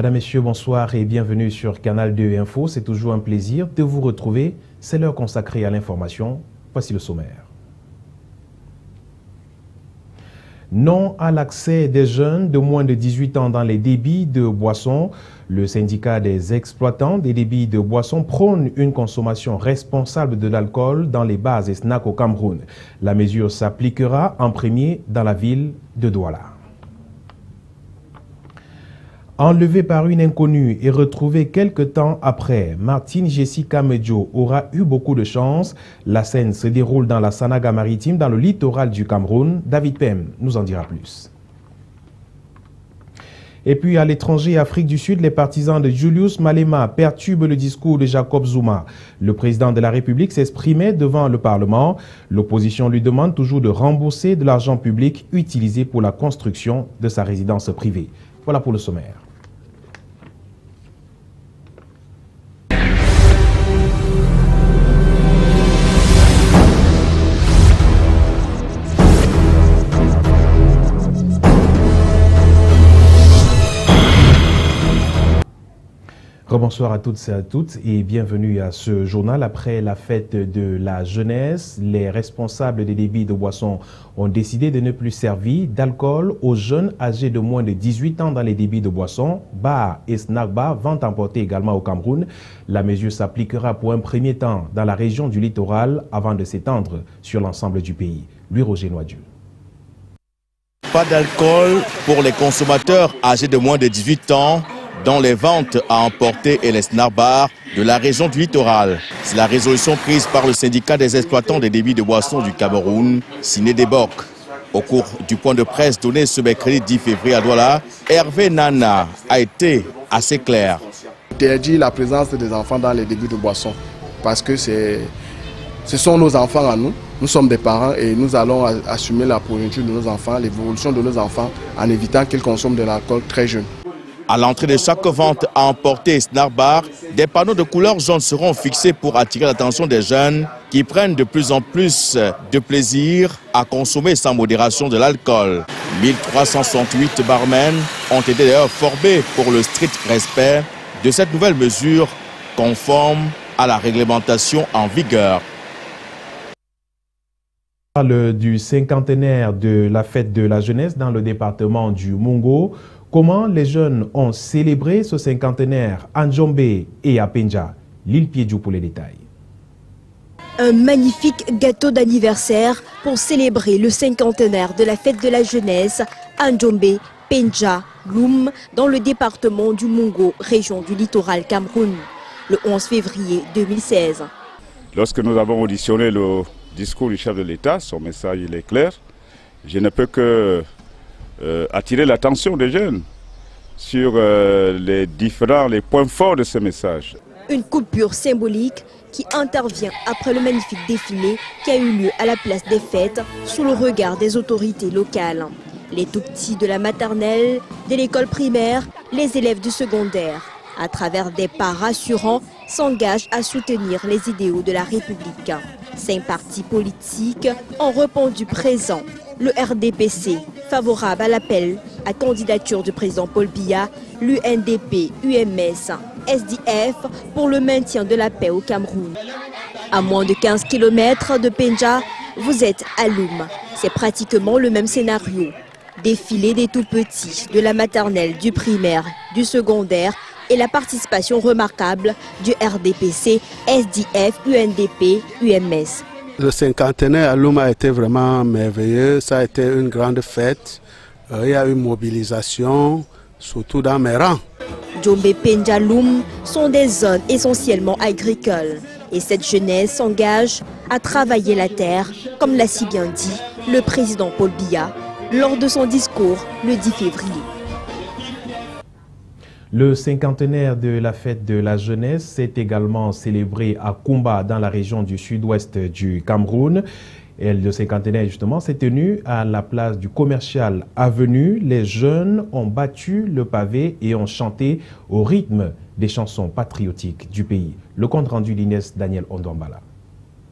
Madame, Messieurs, bonsoir et bienvenue sur Canal 2 Info. C'est toujours un plaisir de vous retrouver. C'est l'heure consacrée à l'information. Voici le sommaire. Non à l'accès des jeunes de moins de 18 ans dans les débits de boissons. Le syndicat des exploitants des débits de boissons prône une consommation responsable de l'alcool dans les bars et snacks au Cameroun. La mesure s'appliquera en premier dans la ville de Douala. Enlevée par une inconnue et retrouvée quelque temps après, Martine Jessica Medjo aura eu beaucoup de chance. La scène se déroule dans la Sanaga maritime, dans le littoral du Cameroun. David Pem nous en dira plus. Et puis à l'étranger, Afrique du Sud, les partisans de Julius Malema perturbent le discours de Jacob Zuma. Le président de la République s'exprimait devant le Parlement. L'opposition lui demande toujours de rembourser de l'argent public utilisé pour la construction de sa résidence privée. Voilà pour le sommaire. Bonsoir à toutes et à toutes et bienvenue à ce journal. Après la fête de la jeunesse, les responsables des débits de boissons ont décidé de ne plus servir d'alcool aux jeunes âgés de moins de 18 ans dans les débits de boissons, bars et snack bars, vente emportée également au Cameroun. La mesure s'appliquera pour un premier temps dans la région du littoral avant de s'étendre sur l'ensemble du pays. Louis-Roger Noadieu. Pas d'alcool pour les consommateurs âgés de moins de 18 ans dans les ventes à emporter et les snack bars de la région du littoral. C'est la résolution prise par le syndicat des exploitants des débits de boissons du Cameroun, Ciné Débok. Au cours du point de presse donné ce mercredi 10 février à Douala, Hervé Nana a été assez clair. Interdit la présence des enfants dans les débits de boissons parce que ce sont nos enfants à nous. Nous sommes des parents et nous allons assumer la progéniture de nos enfants, l'évolution de nos enfants en évitant qu'ils consomment de l'alcool très jeune. À l'entrée de chaque vente à emporter et snack bar, des panneaux de couleur jaune seront fixés pour attirer l'attention des jeunes qui prennent de plus en plus de plaisir à consommer sans modération de l'alcool. 1368 barmen ont été d'ailleurs formés pour le strict respect de cette nouvelle mesure conforme à la réglementation en vigueur. On parle du cinquantenaire de la fête de la jeunesse dans le département du Mungo. Comment les jeunes ont célébré ce cinquantenaire à Ndjombe et à Penja? L'île Piedjou pour les détails. Un magnifique gâteau d'anniversaire pour célébrer le cinquantenaire de la fête de la jeunesse à Ndjombe, Penja, Loum, dans le département du Mungo, région du littoral Cameroun, le 11 février 2016. Lorsque nous avons auditionné le discours du chef de l'État, son message il est clair. Je ne peux que attirer l'attention des jeunes sur les points forts de ce message. Une coupure symbolique qui intervient après le magnifique défilé qui a eu lieu à la place des fêtes sous le regard des autorités locales. Les tout-petits de la maternelle, de l'école primaire, les élèves du secondaire, à travers des pas rassurants, s'engagent à soutenir les idéaux de la République. 5 partis politiques ont répondu présent. Le RDPC, favorable à l'appel à candidature du président Paul Biya, l'UNDP, UMS, SDF pour le maintien de la paix au Cameroun. À moins de 15 km de Penja, vous êtes à Loum. C'est pratiquement le même scénario. Défilé des tout-petits, de la maternelle, du primaire, du secondaire et la participation remarquable du RDPC, SDF, UNDP, UMS. Le cinquantenaire à Loum a été vraiment merveilleux, ça a été une grande fête. Il y a eu mobilisation, surtout dans mes rangs. Ndjombe, Penja, Loum sont des zones essentiellement agricoles. Et cette jeunesse s'engage à travailler la terre, comme l'a si bien dit le président Paul Biya lors de son discours le 10 février. Le cinquantenaire de la fête de la jeunesse s'est également célébré à Kumba dans la région du sud-ouest du Cameroun. Et le cinquantenaire justement s'est tenu à la place du Commercial Avenue. Les jeunes ont battu le pavé et ont chanté au rythme des chansons patriotiques du pays. Le compte rendu d'Inès Daniel Ondombala.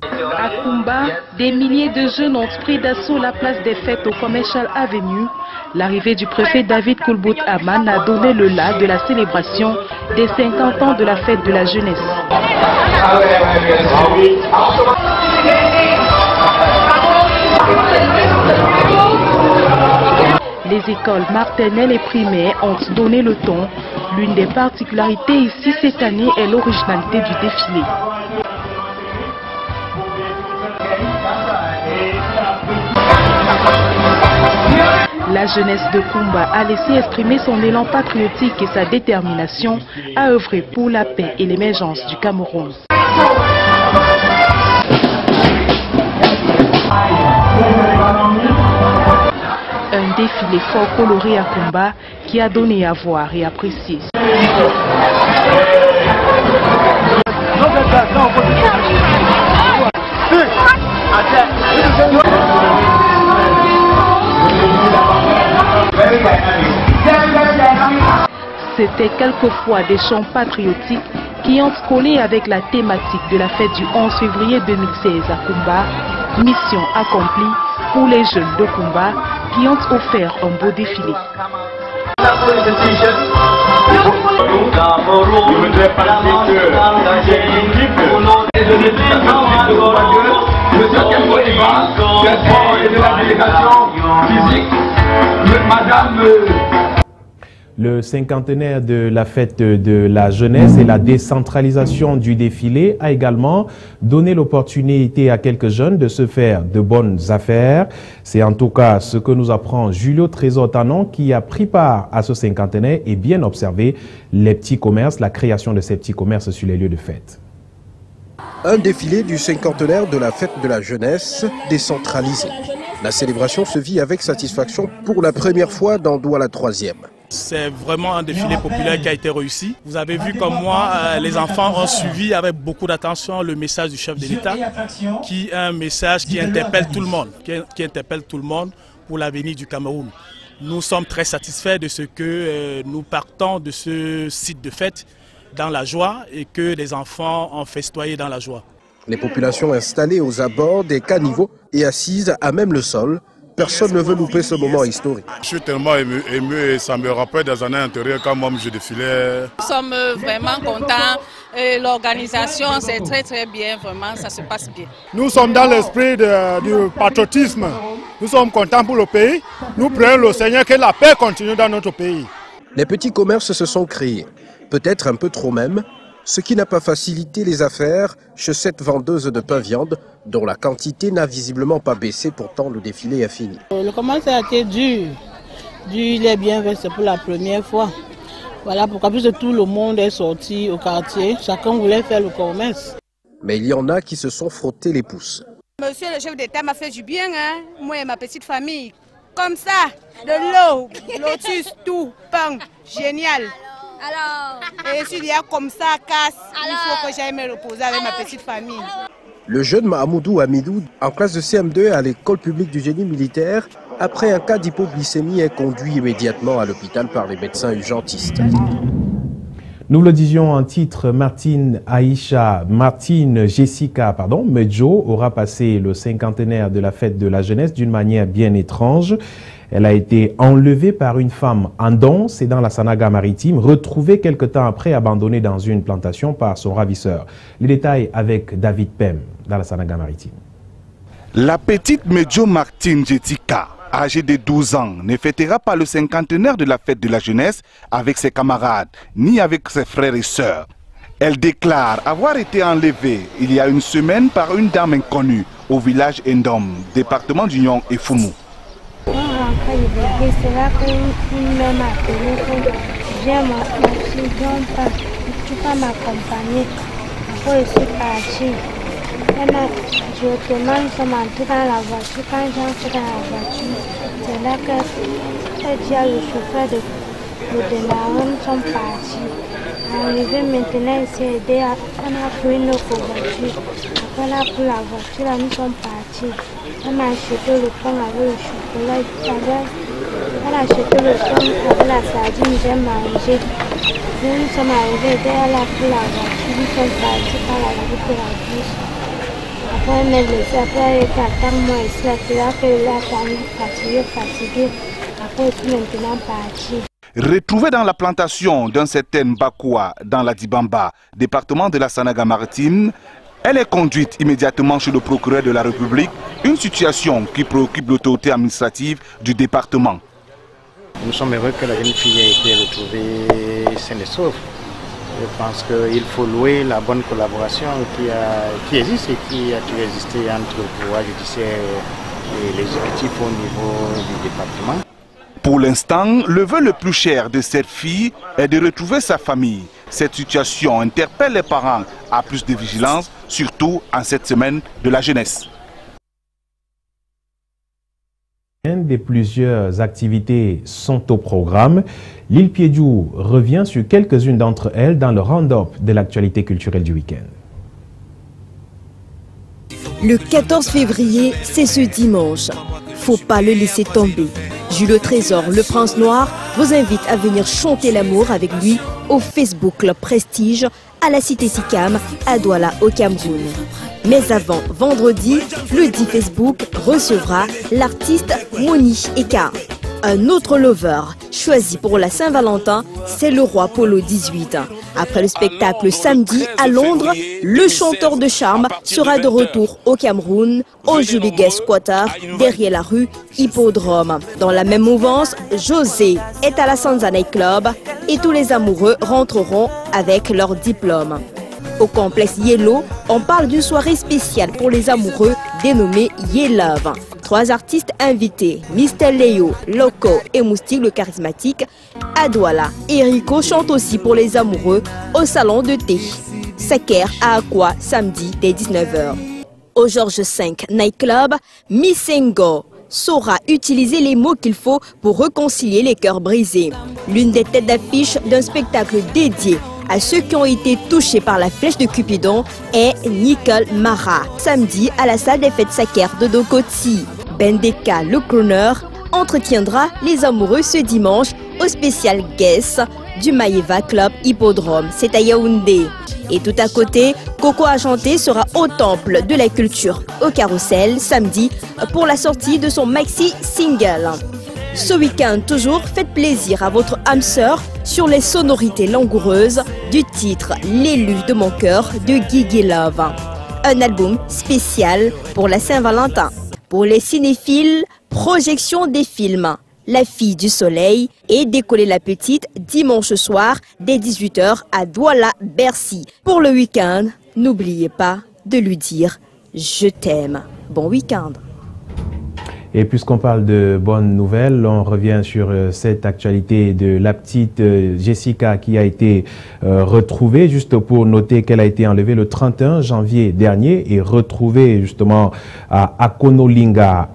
À Kumba, des milliers de jeunes ont pris d'assaut la place des fêtes au Commercial Avenue. L'arrivée du préfet David Koulbout Aman a donné le la de la célébration des 50 ans de la fête de la jeunesse. Les écoles maternelles et primaires ont donné le ton. L'une des particularités ici cette année est l'originalité du défilé. La jeunesse de Kumba a laissé exprimer son élan patriotique et sa détermination à œuvrer pour la paix et l'émergence du Cameroun. Un défilé fort coloré à Kumba qui a donné à voir et apprécier. C'était quelquefois des chants patriotiques qui ont collé avec la thématique de la fête du 11 février 2016 à Kumba. Mission accomplie pour les jeunes de Kumba qui ont offert un beau défilé. Le cinquantenaire de la fête de la jeunesse et la décentralisation du défilé a également donné l'opportunité à quelques jeunes de se faire de bonnes affaires. C'est en tout cas ce que nous apprend Julio Trésor-Tanon qui a pris part à ce cinquantenaire et bien observé les petits commerces, la création de ces petits commerces sur les lieux de fête. Un défilé du cinquantenaire de la fête de la jeunesse décentralisé. La célébration se vit avec satisfaction pour la première fois dans Douala 3e. C'est vraiment un défilé populaire qui a été réussi. Vous avez vu comme moi, les enfants ont suivi avec beaucoup d'attention le message du chef de l'État, qui est un message qui interpelle tout le monde, qui interpelle tout le monde pour l'avenir du Cameroun. Nous sommes très satisfaits de ce que nous partons de ce site de fête dans la joie et que les enfants ont festoyé dans la joie. Les populations installées aux abords des caniveaux et assises à même le sol, personne ne veut louper ce moment historique. Je suis tellement ému et ça me rappelle des années antérieures quand moi je défilais. Nous sommes vraiment contents. L'organisation c'est très bien, vraiment ça se passe bien. Nous sommes dans l'esprit du patriotisme. Nous sommes contents pour le pays. Nous prions le Seigneur que la paix continue dans notre pays. Les petits commerces se sont créés, peut-être un peu trop même, ce qui n'a pas facilité les affaires chez cette vendeuse de pain-viande dont la quantité n'a visiblement pas baissé, pourtant le défilé est fini. Le commerce a été dur. Il est bien fait, c'est pour la première fois. Voilà pourquoi puisque tout le monde est sorti au quartier, chacun voulait faire le commerce. Mais il y en a qui se sont frottés les pouces. Monsieur le chef d'État m'a fait du bien, hein? Moi et ma petite famille. Comme ça, de l'eau, lotus, tout, pain, génial. Et s'il y a comme ça, casse, il faut que j'aille me reposer avec ma petite famille. Le jeune Mahamoudou Amidou, en classe de CM2 à l'école publique du génie militaire, après un cas d'hypoglycémie, est conduit immédiatement à l'hôpital par les médecins urgentistes. Nous le disions en titre, Martine Jessica Medjo aura passé le cinquantenaire de la fête de la jeunesse d'une manière bien étrange. Elle a été enlevée par une femme en don, c'est dans la Sanaga maritime, retrouvée quelque temps après abandonnée dans une plantation par son ravisseur. Les détails avec David Pem dans la Sanaga maritime. La petite Medjo Martine Jessica, âgée de 12 ans, ne fêtera pas le cinquantenaire de la fête de la jeunesse avec ses camarades, ni avec ses frères et sœurs. Elle déclare avoir été enlevée il y a une semaine par une dame inconnue au village Endom, département d'Union et Foumou. C'est là qu'il m'a appelé que j'ai ma fille, tu peux m'accompagner. Après, je suis partie. Je demande, nous sommes entrés dans la voiture. Quand j'entre dans la voiture, c'est là que dit à le chauffeur de démarrer, nous sommes partis. Arrivé maintenant, il s'est aidé, on a pris une autre voiture. Après, on a pris la voiture, là, nous sommes partis. On a acheté le pain avec le chocolat. On a acheté le pain avec la sardine, j'ai mangé. Nous sommes arrivés, elle a pris la voiture, nous sommes partis par la route de la bus. Après, elle me laissait, après, elle était à moi ici, c'est là que la famille fatiguée. Après, je suis maintenant partie. Retrouvée dans la plantation d'un certain Bakoua dans la Dibamba, département de la Sanaga-Maritime, elle est conduite immédiatement chez le procureur de la République, une situation qui préoccupe l'autorité administrative du département. Nous sommes heureux que la jeune fille ait été retrouvée saine et sauve. Je pense qu'il faut louer la bonne collaboration qui existe et qui a toujours existé entre le pouvoir judiciaire et l'exécutif au niveau du département. Pour l'instant, le vœu le plus cher de cette fille est de retrouver sa famille. Cette situation interpelle les parents à plus de vigilance, surtout en cette semaine de la jeunesse. Des plusieurs activités sont au programme. L'île Piédiou revient sur quelques-unes d'entre elles dans le round-up de l'actualité culturelle du week-end. Le 14 février, c'est ce dimanche. Faut pas le laisser tomber. Jules Trésor, le prince noir, vous invite à venir chanter l'amour avec lui au Facebook Club Prestige à la cité Sicam à Douala au Cameroun. Mais avant, vendredi, le dit Facebook recevra l'artiste Moni Eka. Un autre lover choisi pour la Saint-Valentin, c'est le roi Polo XVIII. Après le spectacle samedi à Londres, le chanteur de charme sera de retour au Cameroun, au Julie Guest Quarter, derrière la rue Hippodrome. Dans la même mouvance, José est à la Sanza Night Club et tous les amoureux rentreront avec leur diplôme. Au complexe Yellow, on parle d'une soirée spéciale pour les amoureux dénommée Yelove. 3 artistes invités, Mr. Léo, Loco et Moustique le charismatique. À Douala, Erico chante aussi pour les amoureux au salon de thé. Saker à Aqua, samedi dès 19h. Au Georges V Night Club, Missengo saura utiliser les mots qu'il faut pour réconcilier les cœurs brisés. L'une des têtes d'affiche d'un spectacle dédié à ceux qui ont été touchés par la flèche de Cupidon est Nicole Mara. Samedi à la salle des fêtes Saker de Dokoti. Bendeka, le crooner, entretiendra les amoureux ce dimanche au spécial guest du Maïva Club Hippodrome. C'est à Yaoundé. Et tout à côté, Coco Argenté sera au temple de la culture au Carrousel samedi pour la sortie de son maxi single. Ce week-end, toujours, faites plaisir à votre âme sœur sur les sonorités langoureuses du titre L'élu de mon cœur de Guigui Love. Un album spécial pour la Saint-Valentin. Pour les cinéphiles, projection des films La fille du soleil et Décoller la petite dimanche soir dès 18h à Douala, Bercy. Pour le week-end, n'oubliez pas de lui dire « Je t'aime ». Bon week-end. Et puisqu'on parle de bonnes nouvelles, on revient sur cette actualité de la petite Jessica qui a été retrouvée, juste pour noter qu'elle a été enlevée le 31 janvier dernier et retrouvée justement à Akonolinga.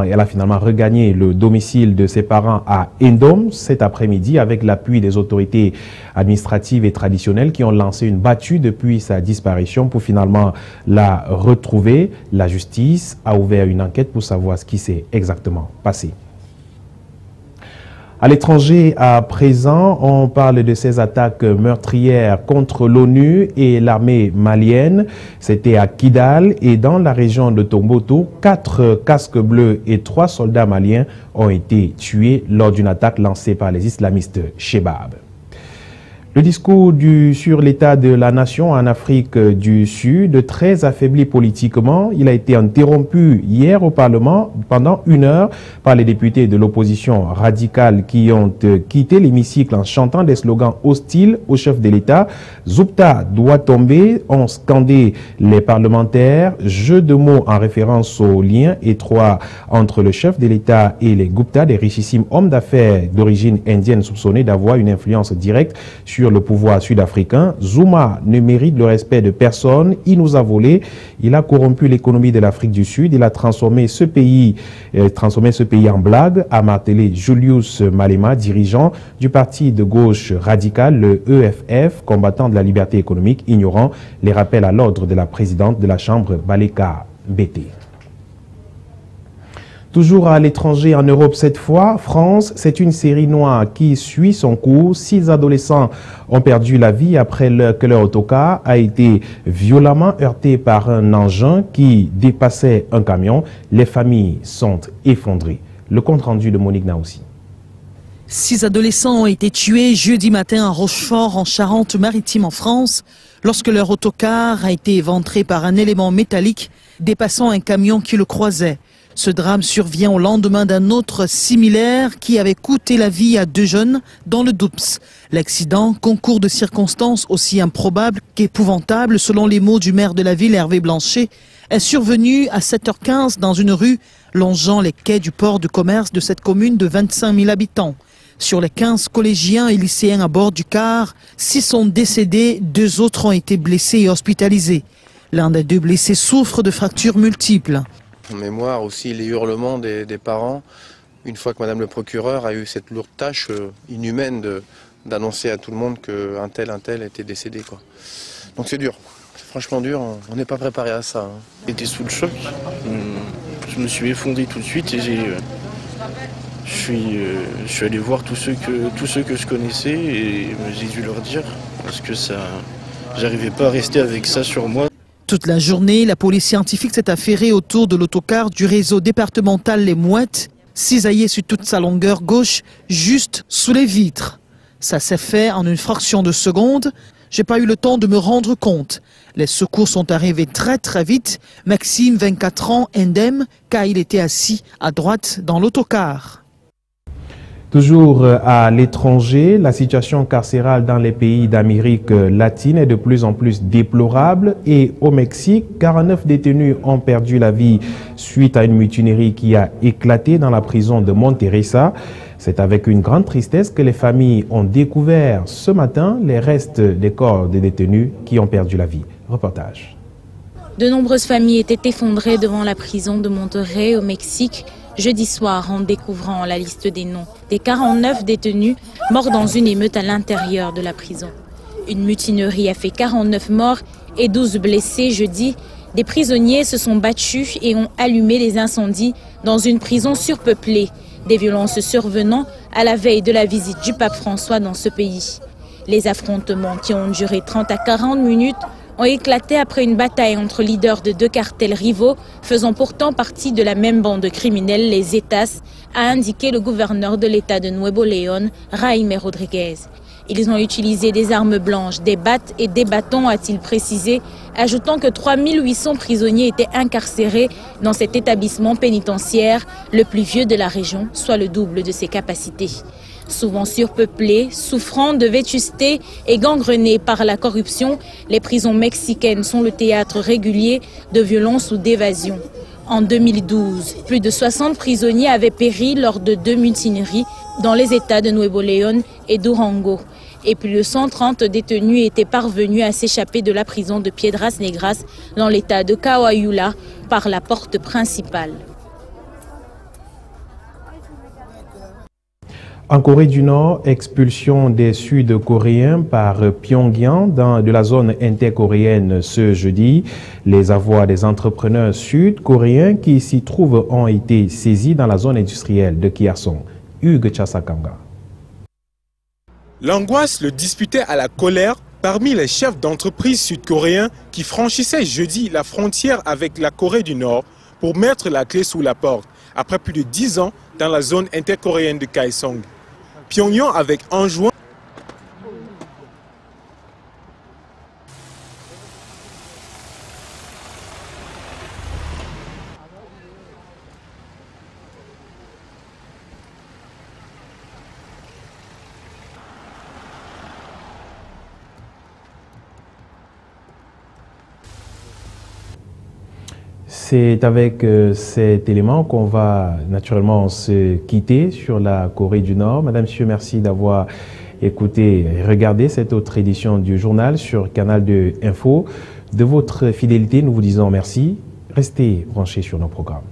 Elle a finalement regagné le domicile de ses parents à Endom cet après-midi avec l'appui des autorités administratives et traditionnelles qui ont lancé une battue depuis sa disparition pour finalement la retrouver. La justice a ouvert une enquête pour savoir ce qui s'est exactement passé. À l'étranger, à présent, on parle de ces attaques meurtrières contre l'ONU et l'armée malienne. C'était à Kidal et dans la région de Tomboto, 4 casques bleus et 3 soldats maliens ont été tués lors d'une attaque lancée par les islamistes Chebab. Le discours sur l'état de la nation en Afrique du Sud, très affaibli politiquement, il a été interrompu hier au Parlement pendant 1 heure par les députés de l'opposition radicale qui ont quitté l'hémicycle en chantant des slogans hostiles au chef de l'État. Zupta doit tomber, ont scandé les parlementaires, jeu de mots en référence au lien étroit entre le chef de l'État et les Gupta, des richissimes hommes d'affaires d'origine indienne soupçonnés d'avoir une influence directe sur le pouvoir sud-africain. Zuma ne mérite le respect de personne. Il nous a volé. Il a corrompu l'économie de l'Afrique du Sud. Il a transformé ce pays en blague, a martelé Julius Malema, dirigeant du parti de gauche radical, le EFF, combattant de la liberté économique, ignorant les rappels à l'ordre de la présidente de la Chambre, Baleka Bété. Toujours à l'étranger, en Europe cette fois, France, c'est une série noire qui suit son cours. 6 adolescents ont perdu la vie après que leur autocar a été violemment heurté par un engin qui dépassait un camion. Les familles sont effondrées. Le compte rendu de Monique Naoussi. 6 adolescents ont été tués jeudi matin à Rochefort, en Charente-Maritime, en France, lorsque leur autocar a été éventré par un élément métallique dépassant un camion qui le croisait. Ce drame survient au lendemain d'un autre similaire qui avait coûté la vie à 2 jeunes dans le Doubs. L'accident, concours de circonstances aussi improbable qu'épouvantable selon les mots du maire de la ville, Hervé Blanchet, est survenu à 7h15 dans une rue longeant les quais du port de commerce de cette commune de 25 000 habitants. Sur les 15 collégiens et lycéens à bord du car, 6 sont décédés, 2 autres ont été blessés et hospitalisés. L'un des 2 blessés souffre de fractures multiples. En mémoire aussi les hurlements des parents, une fois que Madame le procureur a eu cette lourde tâche inhumaine d'annoncer à tout le monde qu'un tel était décédé, quoi. Donc c'est dur, c'est franchement dur, on n'est pas préparé à ça. J'étais sous le choc, je me suis effondré tout de suite et je suis allé voir tous ceux que je connaissais et j'ai dû leur dire parce que j'arrivais pas à rester avec ça sur moi. Toute la journée, la police scientifique s'est affairée autour de l'autocar du réseau départemental Les Mouettes, cisaillé sur toute sa longueur gauche, juste sous les vitres. Ça s'est fait en une fraction de seconde. J'ai pas eu le temps de me rendre compte. Les secours sont arrivés très vite. Maxime, 24 ans, indemne, car il était assis à droite dans l'autocar. Toujours à l'étranger, la situation carcérale dans les pays d'Amérique latine est de plus en plus déplorable et au Mexique, 49 détenus ont perdu la vie suite à une mutinerie qui a éclaté dans la prison de Monterrey. C'est avec une grande tristesse que les familles ont découvert ce matin les restes des corps des détenus qui ont perdu la vie. Reportage. De nombreuses familles étaient effondrées devant la prison de Monterrey au Mexique jeudi soir en découvrant la liste des noms des 49 détenus morts dans une émeute à l'intérieur de la prison. Une mutinerie a fait 49 morts et 12 blessés jeudi. Des prisonniers se sont battus et ont allumé des incendies dans une prison surpeuplée. Des violences survenant à la veille de la visite du pape François dans ce pays. Les affrontements qui ont duré 30 à 40 minutes ont éclaté après une bataille entre leaders de 2 cartels rivaux faisant pourtant partie de la même bande criminelle, les Zetas, a indiqué le gouverneur de l'État de Nuevo León, Jaime Rodríguez. Ils ont utilisé des armes blanches, des battes et des bâtons, a-t-il précisé, ajoutant que 3800 prisonniers étaient incarcérés dans cet établissement pénitentiaire, le plus vieux de la région, soit le double de ses capacités. Souvent surpeuplées, souffrant de vétusté et gangrenées par la corruption, les prisons mexicaines sont le théâtre régulier de violences ou d'évasions. En 2012, plus de 60 prisonniers avaient péri lors de 2 mutineries dans les États de Nuevo León et Durango. Et plus de 130 détenus étaient parvenus à s'échapper de la prison de Piedras Negras dans l'État de Coahuila par la porte principale. En Corée du Nord, expulsion des Sud-Coréens par Pyongyang de la zone intercoréenne ce jeudi. Les avoirs des entrepreneurs sud-coréens qui s'y trouvent ont été saisis dans la zone industrielle de Kyason. Hugues Chassakanga. L'angoisse le disputait à la colère parmi les chefs d'entreprise sud-coréens qui franchissaient jeudi la frontière avec la Corée du Nord pour mettre la clé sous la porte, après plus de 10 ans dans la zone intercoréenne de Kaesong. Pyongyang avait enjoint C'est avec cet élément qu'on va naturellement se quitter sur la Corée du Nord. Madame, Monsieur, merci d'avoir écouté et regardé cette autre édition du journal sur Canal 2 Info. De votre fidélité, nous vous disons merci. Restez branchés sur nos programmes.